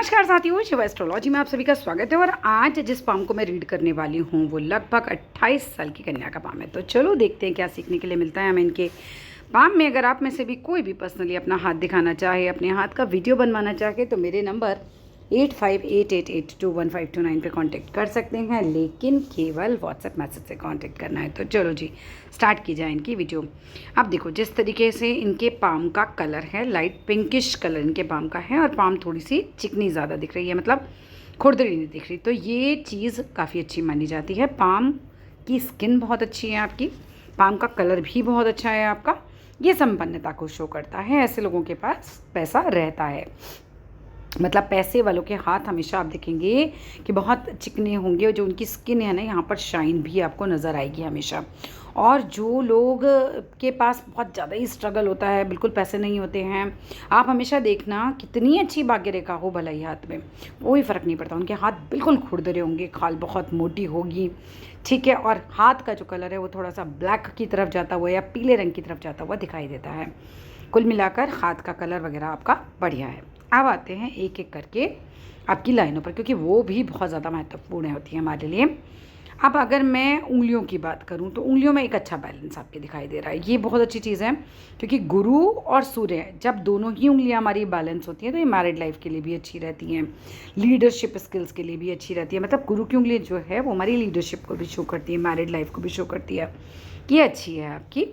नमस्कार साथियों, शिवा एस्ट्रोलॉजी में आप सभी का स्वागत है। और आज जिस पाम को मैं रीड करने वाली हूँ वो लगभग 28 साल की कन्या का पाम है। तो चलो देखते हैं क्या सीखने के लिए मिलता है हमें इनके पाम में। अगर आप में से भी कोई भी पर्सनली अपना हाथ दिखाना चाहे, अपने हाथ का वीडियो बनवाना चाहे, तो मेरे नंबर 8588821529 पे कांटेक्ट कर सकते हैं, लेकिन केवल व्हाट्सएप मैसेज से कांटेक्ट करना है। तो चलो जी स्टार्ट की जाए इनकी वीडियो। अब देखो जिस तरीके से इनके पाम का कलर है, लाइट पिंकिश कलर इनके पाम का है, और पाम थोड़ी सी चिकनी ज़्यादा दिख रही है, मतलब खुरदरी नहीं दिख रही। तो ये चीज़ काफ़ी अच्छी मानी जाती है। पाम की स्किन बहुत अच्छी है आपकी, पाम का कलर भी बहुत अच्छा है आपका। ये संपन्नता को शो करता है। ऐसे लोगों के पास पैसा रहता है, मतलब पैसे वालों के हाथ हमेशा आप देखेंगे कि बहुत चिकने होंगे, और जो उनकी स्किन है ना, यहाँ पर शाइन भी आपको नज़र आएगी हमेशा। और जो लोग के पास बहुत ज़्यादा ही स्ट्रगल होता है, बिल्कुल पैसे नहीं होते हैं, आप हमेशा देखना कितनी अच्छी भाग्य रेखा हो भला ही हाथ में, कोई फ़र्क नहीं पड़ता, उनके हाथ बिल्कुल खुरदरे होंगे, खाल बहुत मोटी होगी, ठीक है। और हाथ का जो कलर है वो थोड़ा सा ब्लैक की तरफ जाता हुआ या पीले रंग की तरफ जाता हुआ दिखाई देता है। कुल मिलाकर हाथ का कलर वगैरह आपका बढ़िया है। अब आते हैं एक एक करके आपकी लाइनों पर, क्योंकि वो भी बहुत ज़्यादा महत्वपूर्ण होती है हमारे लिए। अब अगर मैं उंगलियों की बात करूं तो उंगलियों में एक अच्छा बैलेंस आपके दिखाई दे रहा है। ये बहुत अच्छी चीज़ है, क्योंकि गुरु और सूर्य जब दोनों ही उंगलियां हमारी बैलेंस होती हैं तो ये मैरिड लाइफ के लिए भी अच्छी रहती हैं, लीडरशिप स्किल्स के लिए भी अच्छी रहती है। मतलब गुरु की उंगली जो है वो हमारी लीडरशिप को भी शो करती है, मैरिड लाइफ को भी शो करती है। ये अच्छी है आपकी,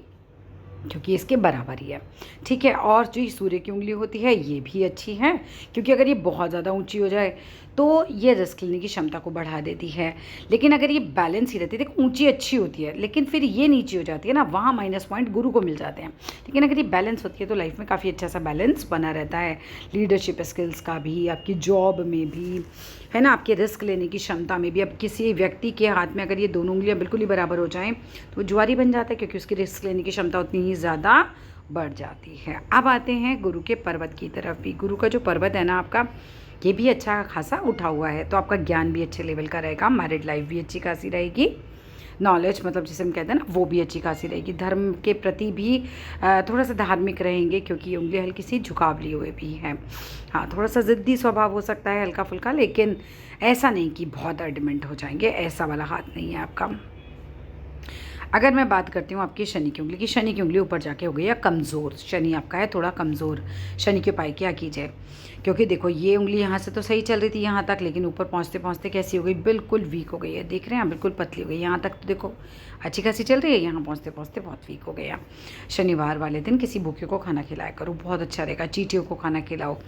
क्योंकि इसके बराबर ही है, ठीक है। और जो सूर्य की उंगली होती है ये भी अच्छी है, क्योंकि अगर ये बहुत ज़्यादा ऊंची हो जाए तो ये रिस्क लेने की क्षमता को बढ़ा देती है। लेकिन अगर ये बैलेंस ही रहती है, देखो ऊंची अच्छी होती है, लेकिन फिर ये नीची हो जाती है ना, वहाँ माइनस पॉइंट गुरु को मिल जाते हैं। लेकिन अगर ये बैलेंस होती है तो लाइफ में काफ़ी अच्छा सा बैलेंस बना रहता है, लीडरशिप स्किल्स का भी, आपकी जॉब में भी, है ना, आपके रिस्क लेने की क्षमता में भी। अब किसी व्यक्ति के हाथ में अगर ये दोनों उंगलियां बिल्कुल ही बराबर हो जाएं तो वो जुआरी बन जाता है, क्योंकि उसकी रिस्क लेने की क्षमता उतनी ही ज़्यादा बढ़ जाती है। अब आते हैं गुरु के पर्वत की तरफ भी। गुरु का जो पर्वत है ना आपका, ये भी अच्छा खासा उठा हुआ है, तो आपका ज्ञान भी अच्छे लेवल का रहेगा, मैरिड लाइफ भी अच्छी खासी रहेगी, नॉलेज मतलब जिसे हम कहते हैं ना वो भी अच्छी खासी रहेगी। धर्म के प्रति भी थोड़ा सा धार्मिक रहेंगे, क्योंकि ये उंगली हल्की सी झुकाव लिए हुए भी हैं। हाँ, थोड़ा सा ज़िद्दी स्वभाव हो सकता है, हल्का फुल्का, लेकिन ऐसा नहीं कि बहुत एडमेंट हो जाएंगे, ऐसा वाला हाथ नहीं है आपका। अगर मैं बात करती हूँ आपकी शनि की उंगली की, शनि की उंगली ऊपर जाके हो गई है कमज़ोर, शनि आपका है थोड़ा कमज़ोर। शनि के उपाय क्या कीजिए, क्योंकि देखो ये उंगली यहाँ से तो सही चल रही थी यहाँ तक, लेकिन ऊपर पहुँचते पहुँचते कैसी हो गई, बिल्कुल वीक हो गई है। देख रहे हैं, बिल्कुल पतली हो गई। यहाँ तक तो देखो अच्छी खासी चल रही है, यहाँ पहुँचते पहुँचते बहुत वीक हो गया। शनिवार वाले दिन किसी भूखे को खाना खिलाया करो, बहुत अच्छा रहेगा। चींटियों को खाना खिलाओ,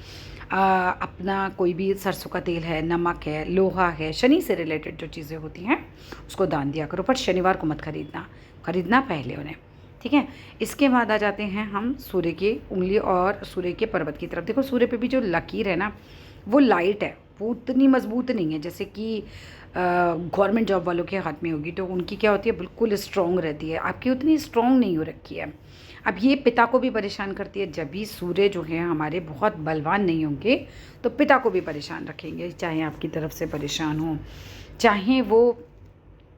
अपना कोई भी सरसों का तेल है, नमक है, लोहा है, शनि से रिलेटेड जो चीज़ें होती हैं उसको दान दिया करो। पर शनिवार को मत खरीदना पहले उन्हें, ठीक है। इसके बाद आ जाते हैं हम सूर्य की उंगली और सूर्य के पर्वत की तरफ। देखो सूर्य पे भी जो लकीर है ना वो लाइट है, वो उतनी मजबूत नहीं है जैसे कि गवर्नमेंट जॉब वालों के हाथ में होगी, तो उनकी क्या होती है, बिल्कुल स्ट्रॉन्ग रहती है, आपकी उतनी स्ट्रॉन्ग नहीं हो रखी है। अब ये पिता को भी परेशान करती है। जब भी सूर्य जो है हमारे बहुत बलवान नहीं होंगे तो पिता को भी परेशान रखेंगे, चाहे आपकी तरफ से परेशान हो, चाहे वो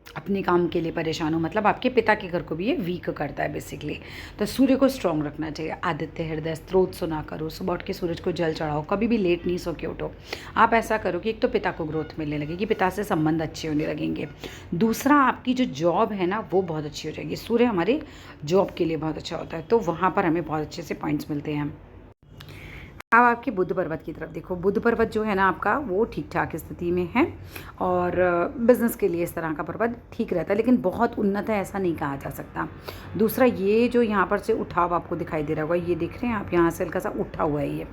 अपने काम के लिए परेशान हो, मतलब आपके पिता के घर को भी ये वीक करता है बेसिकली। तो सूर्य को स्ट्रॉन्ग रखना चाहिए। आदित्य हृदय स्त्रोत सुना करो, सुबह उठ के सूरज को जल चढ़ाओ, कभी भी लेट नहीं सो के उठो। आप ऐसा करो कि एक तो पिता को ग्रोथ मिलने लगेगी, पिता से संबंध अच्छे होने लगेंगे। दूसरा, आपकी जो जॉब है ना वो बहुत अच्छी हो जाएगी। सूर्य हमारे जॉब के लिए बहुत अच्छा होता है, तो वहाँ पर हमें बहुत अच्छे से पॉइंट्स मिलते हैं। अब आपके बुध पर्वत की तरफ देखो। बुध पर्वत जो है ना आपका वो ठीक ठाक स्थिति में है, और बिज़नेस के लिए इस तरह का पर्वत ठीक रहता है, लेकिन बहुत उन्नत है ऐसा नहीं कहा जा सकता। दूसरा, ये जो यहाँ पर से उठाव आपको दिखाई दे रहा होगा, ये देख रहे हैं आप, यहाँ से हल्का सा उठा हुआ है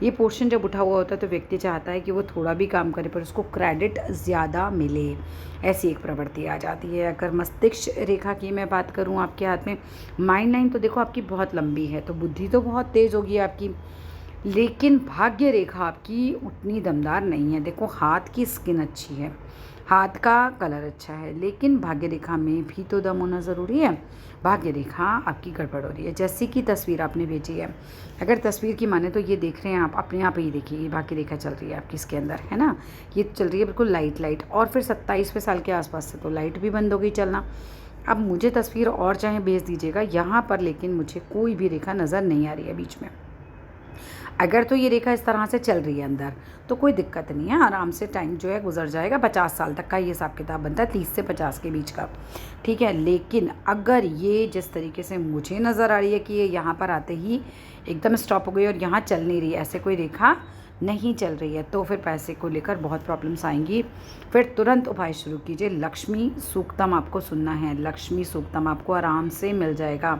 ये पोर्शन जब उठा हुआ होता है तो व्यक्ति चाहता है कि वो थोड़ा भी काम करे पर उसको क्रेडिट ज़्यादा मिले, ऐसी एक प्रवृत्ति आ जाती है। अगर मस्तिष्क रेखा की मैं बात करूँ आपके हाथ में, माइंड लाइन तो देखो आपकी बहुत लंबी है, तो बुद्धि तो बहुत तेज़ होगी आपकी, लेकिन भाग्य रेखा आपकी उतनी दमदार नहीं है। देखो हाथ की स्किन अच्छी है, हाथ का कलर अच्छा है, लेकिन भाग्य रेखा में भी तो दम होना ज़रूरी है। भाग्य रेखा आपकी गड़बड़ हो रही है। जैसी कि तस्वीर आपने भेजी है, अगर तस्वीर की माने तो ये देख रहे हैं आप, अपने आप ही देखिए, ये भाग्य रेखा चल रही है आपकी इसके अंदर, है ना, ये चल रही है बिल्कुल लाइट, और फिर 27वें साल के आसपास से तो लाइट भी बंद हो गई चलना। अब मुझे तस्वीर और चाहे भेज दीजिएगा यहाँ पर, लेकिन मुझे कोई भी रेखा नज़र नहीं आ रही है बीच में। अगर तो ये रेखा इस तरह से चल रही है अंदर तो कोई दिक्कत नहीं है, आराम से टाइम जो है गुजर जाएगा। 50 साल तक का ये हिसाब किताब बनता है, 30 से 50 के बीच का, ठीक है। लेकिन अगर ये जिस तरीके से मुझे नज़र आ रही है कि ये यहाँ पर आते ही एकदम स्टॉप हो गई और यहाँ चल नहीं रही, ऐसे कोई रेखा नहीं चल रही है, तो फिर पैसे को लेकर बहुत प्रॉब्लम्स आएंगी। फिर तुरंत उपाय शुरू कीजिए। लक्ष्मी सूक्तम आपको सुनना है, लक्ष्मी सूक्तम आपको आराम से मिल जाएगा,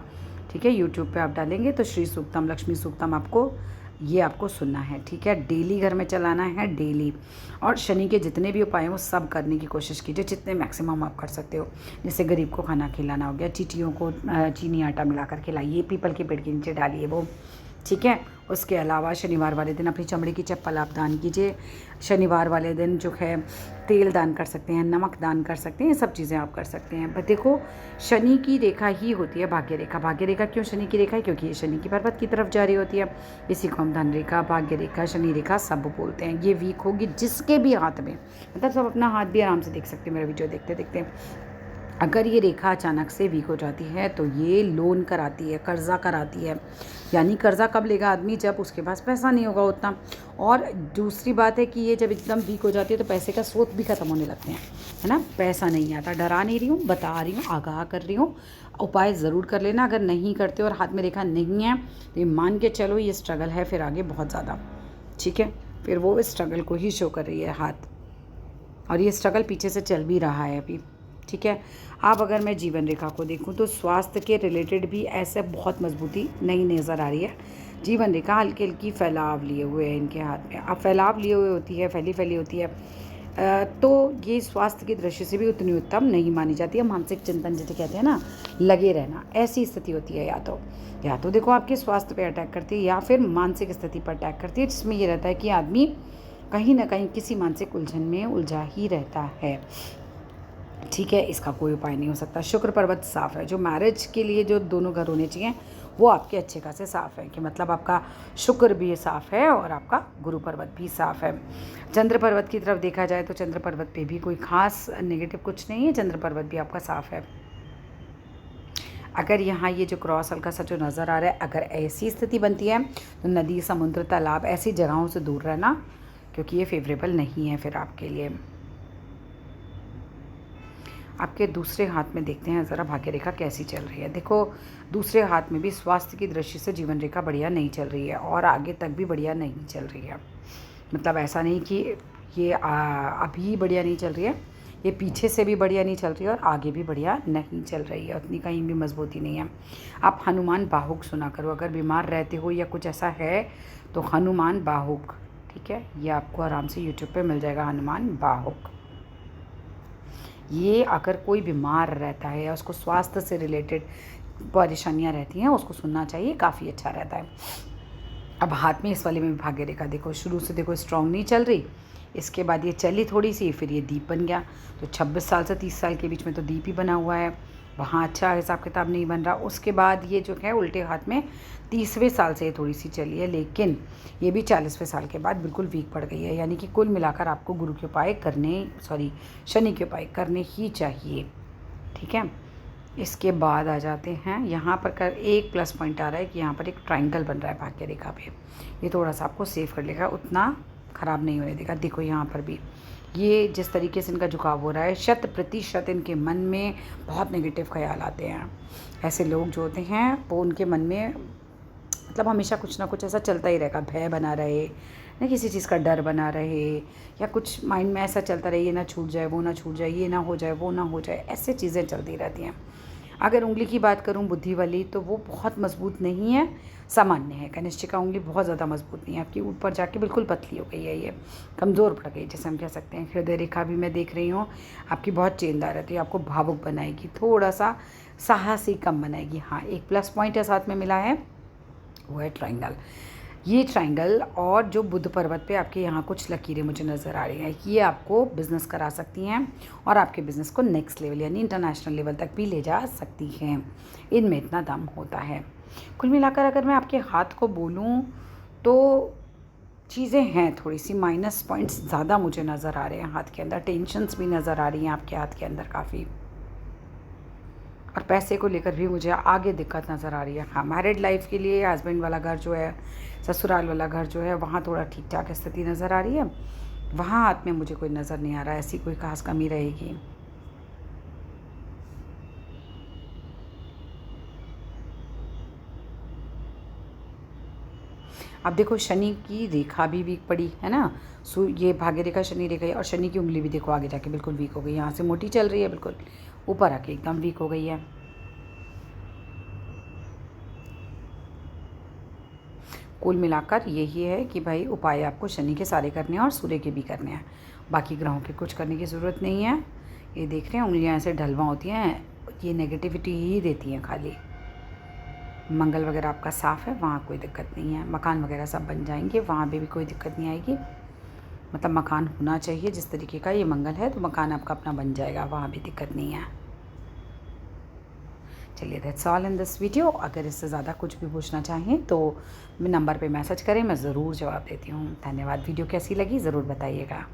ठीक है। यूट्यूब पे आप डालेंगे तो श्री सूक्तम, लक्ष्मी सूक्तम आपको सुनना है, ठीक है। डेली घर में चलाना है, डेली। और शनि के जितने भी उपाय हैं वो सब करने की कोशिश कीजिए, जितने मैक्सिमम आप कर सकते हो। जैसे गरीब को खाना खिलाना हो गया, चींटियों को चीनी आटा मिलाकर खिलाइए, पीपल के पेड़ के नीचे डालिए वो, ठीक है। उसके अलावा शनिवार वाले दिन अपनी चमड़े की चप्पल आप दान कीजिए। शनिवार वाले दिन जो है तेल दान कर सकते हैं, नमक दान कर सकते हैं, ये सब चीज़ें आप कर सकते हैं। बट देखो, शनि की रेखा ही होती है भाग्य रेखा। भाग्य रेखा क्यों शनि की रेखा है? क्योंकि ये शनि की पर्वत की तरफ जारी होती है। इसी को हम धन रेखा, भाग्य रेखा, शनि रेखा सब बोलते हैं। ये वीक होगी जिसके भी हाथ में, मतलब सब अपना हाथ भी आराम से देख सकते हैं मेरा वीडियो देखते देखते। अगर ये रेखा अचानक से वीक हो जाती है तो ये लोन कराती है, कर्ज़ा कराती है। यानी कर्ज़ा कब लेगा आदमी? जब उसके पास पैसा नहीं होगा उतना। और दूसरी बात है कि ये जब एकदम वीक हो जाती है तो पैसे का स्रोत भी ख़त्म होने लगते हैं, है ना। पैसा नहीं आता। डरा नहीं रही हूँ, बता रही हूँ, आगाह कर रही हूँ। उपाय ज़रूर कर लेना। अगर नहीं करते और हाथ में रेखा नहीं है तो ये मान के चलो ये स्ट्रगल है फिर आगे बहुत ज़्यादा, ठीक है। फिर वो स्ट्रगल को ही शो कर रही है हाथ, और ये स्ट्रगल पीछे से चल भी रहा है अभी, ठीक है। अब अगर मैं जीवन रेखा को देखूं तो स्वास्थ्य के रिलेटेड भी ऐसे बहुत मजबूती नहीं नज़र आ रही है। जीवन रेखा हल्की हल्की फैलाव लिए हुए है इनके हाथ में। अब फैलाव लिए हुए होती है, फैली होती है, तो ये स्वास्थ्य की दृष्टि से भी उतनी उत्तम नहीं मानी जाती है। मानसिक चिंतन जिसे कहते हैं ना, लगे रहना, ऐसी स्थिति होती है। या तो देखो आपके स्वास्थ्य पर अटैक करती है या फिर मानसिक स्थिति पर अटैक करती है, जिसमें ये रहता है कि आदमी कहीं ना कहीं किसी मानसिक उलझन में उलझा ही रहता है, ठीक है। इसका कोई उपाय नहीं हो सकता। शुक्र पर्वत साफ है। जो मैरिज के लिए जो दोनों घर होने चाहिए वो आपके अच्छे खासे साफ़ है, कि मतलब आपका शुक्र भी साफ़ है और आपका गुरु पर्वत भी साफ़ है। चंद्र पर्वत की तरफ देखा जाए तो चंद्र पर्वत पे भी कोई खास नेगेटिव कुछ नहीं है। चंद्र पर्वत भी आपका साफ़ है। अगर यहाँ ये जो क्रॉस हल्का सा जो नज़र आ रहा है, अगर ऐसी स्थिति बनती है तो नदी, समुद्र, तालाब ऐसी जगहों से दूर रहना, क्योंकि ये फेवरेबल नहीं है फिर आपके लिए। आपके दूसरे हाथ में देखते हैं ज़रा भाग्य रेखा कैसी चल रही है। देखो, दूसरे हाथ में भी स्वास्थ्य की दृष्टि से जीवन रेखा बढ़िया नहीं चल रही है और आगे तक भी बढ़िया नहीं चल रही है। मतलब ऐसा नहीं कि ये अभी बढ़िया नहीं चल रही है, ये पीछे से भी बढ़िया नहीं चल रही है और आगे भी बढ़िया नहीं चल रही है, उतनी कहीं भी मजबूती नहीं है। आप हनुमान बाहुक सुना करो। अगर बीमार रहते हो या कुछ ऐसा है तो हनुमान बाहुक, ठीक है, ये आपको आराम से यूट्यूब पे मिल जाएगा, हनुमान बाहुक। ये अगर कोई बीमार रहता है या उसको स्वास्थ्य से रिलेटेड परेशानियां रहती हैं उसको सुनना चाहिए, काफ़ी अच्छा रहता है। अब हाथ में इस वाले में भाग्य रेखा देखो, शुरू से देखो स्ट्रॉन्ग नहीं चल रही, इसके बाद ये चली थोड़ी सी, फिर ये दीप बन गया। तो 26 साल से 30 साल के बीच में तो दीप ही बना हुआ है, वहाँ अच्छा हिसाब किताब नहीं बन रहा। उसके बाद ये जो है उल्टे हाथ में 30वें साल से ये थोड़ी सी चली है, लेकिन ये भी 40वें साल के बाद बिल्कुल वीक पड़ गई है। यानी कि कुल मिलाकर आपको गुरु के उपाय करने, शनि के उपाय करने ही चाहिए, ठीक है। इसके बाद आ जाते हैं यहाँ पर एक प्लस पॉइंट आ रहा है कि यहाँ पर एक ट्रायंगल बन रहा है भाग्य रेखा पे। ये थोड़ा सा आपको सेव कर लेगा, उतना ख़राब नहीं होने देगा। देखो यहाँ पर भी ये जिस तरीके से इनका झुकाव हो रहा है, 100% इनके मन में बहुत नेगेटिव ख्याल आते हैं। ऐसे लोग जो होते हैं वो उनके मन में मतलब हमेशा कुछ ना कुछ ऐसा चलता ही रहेगा, भय बना रहे ना, किसी चीज़ का डर बना रहे, या कुछ माइंड में ऐसा चलता रहे, ये ना छूट जाए, वो ना छूट जाए, ये ना हो जाए, वो ना हो जाए, ऐसे चीज़ें चलती रहती हैं। अगर उंगली की बात करूं बुद्धि वाली, तो वो बहुत मजबूत नहीं है, सामान्य है। कनिष्ठिका उंगली बहुत ज़्यादा मजबूत नहीं है, आपकी ऊपर जाके बिल्कुल पतली हो गई है, ये कमज़ोर पड़ गई जैसे हम कह सकते हैं। हृदय रेखा भी मैं देख रही हूँ आपकी बहुत चेंदार रहती है, आपको भावुक बनाएगी, थोड़ा सा साहसी कम बनाएगी। हाँ, एक प्लस पॉइंट है साथ में मिला है, वो है ट्रायंगल। ये ट्रायंगल और जो बुध पर्वत पे आपके यहाँ कुछ लकीरें मुझे नज़र आ रही हैं, ये आपको बिज़नेस करा सकती हैं और आपके बिज़नेस को नेक्स्ट लेवल यानी इंटरनेशनल लेवल तक भी ले जा सकती हैं। इनमें इतना दम होता है। कुल मिलाकर अगर मैं आपके हाथ को बोलूँ तो चीज़ें हैं थोड़ी सी माइनस पॉइंट्स ज़्यादा मुझे नज़र आ रहे हैं हाथ के अंदर, टेंशन्स भी नज़र आ रही हैं आपके हाथ के अंदर काफ़ी। और पैसे को लेकर भी मुझे आगे दिक्कत नज़र आ रही है। हाँ, मैरिड लाइफ के लिए हस्बैंड वाला घर जो है, ससुराल वाला घर जो है, वहाँ थोड़ा ठीक ठाक स्थिति नज़र आ रही है। वहाँ हाथ में मुझे कोई नज़र नहीं आ रहा है ऐसी कोई खास कमी रहेगी। अब देखो शनि की रेखा भी वीक पड़ी है ना, ये भाग्य रेखा शनि रेखा है, और शनि की उंगली भी देखो आगे जाके बिल्कुल वीक हो गई, यहाँ से मोटी चल रही है बिल्कुल ऊपर आके एकदम वीक हो गई है। कुल मिलाकर यही है कि भाई उपाय आपको शनि के सारे करने हैं और सूर्य के भी करने हैं, बाकी ग्रहों के कुछ करने की ज़रूरत नहीं है। ये देख रहे हैं उंगलियां ऐसे ढलवा होती हैं, ये नेगेटिविटी ही देती हैं खाली। मंगल वगैरह आपका साफ़ है, वहाँ कोई दिक्कत नहीं है। मकान वगैरह सब बन जाएंगे, वहाँ पे भी कोई दिक्कत नहीं आएगी। मतलब मकान होना चाहिए जिस तरीके का ये मंगल है, तो मकान आपका अपना बन जाएगा, वहाँ भी दिक्कत नहीं है। चलिए that's all in this video. अगर इससे ज़्यादा कुछ भी पूछना चाहें तो नंबर पे मैसेज करें, मैं ज़रूर जवाब देती हूँ। धन्यवाद। वीडियो कैसी लगी ज़रूर बताइएगा।